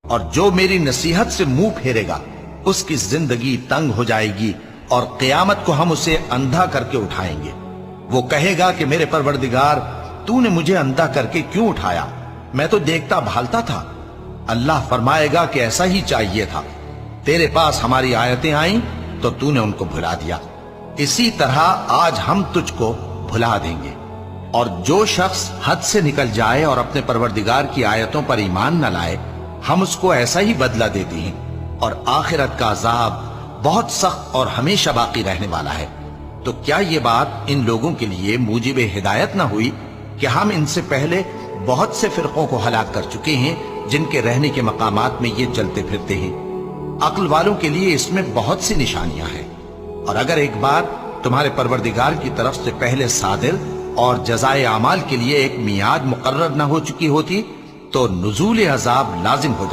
اور جو میری نصیحت سے منہ پھیرے گا اس کی زندگی تنگ ہو جائے گی اور قیامت کو ہم اسے اندھا کر کے اٹھائیں گے۔ وہ کہے گا کہ میرے پروردگار تو نے مجھے اندھا کر کے کیوں اٹھایا؟ میں تو دیکھتا بھالتا تھا۔ اللہ فرمائے گا کہ ایسا ہی چاہیے تھا، تیرے پاس ہماری آیتیں آئیں تو تو نے ان کو بھلا دیا، اسی طرح آج ہم تجھ کو بھلا دیں گے۔ اور جو شخص حد سے نکل جائے اور اپنے پروردگار کی آیتوں پر ایمان نہ لائے، ہم اس کو ایسا ہی بدلہ دیتے ہیں، اور آخرت کا عذاب بہت سخت اور ہمیشہ باقی رہنے والا ہے۔ تو کیا یہ بات ان لوگوں کے لیے موجب ہدایت نہ ہوئی کہ ہم ان سے پہلے بہت سے فرقوں کو ہلاک کر چکے ہیں جن کے رہنے کے مقامات میں یہ چلتے پھرتے ہیں؟ عقل والوں کے لیے اس میں بہت سی نشانیاں ہیں۔ اور اگر ایک بار تمہارے پروردگار کی طرف سے پہلے صادر اور جزائے اعمال کے لیے ایک میعاد مقرر نہ ہو چکی ہوتی تو نزول عذاب لازم ہو جاتا۔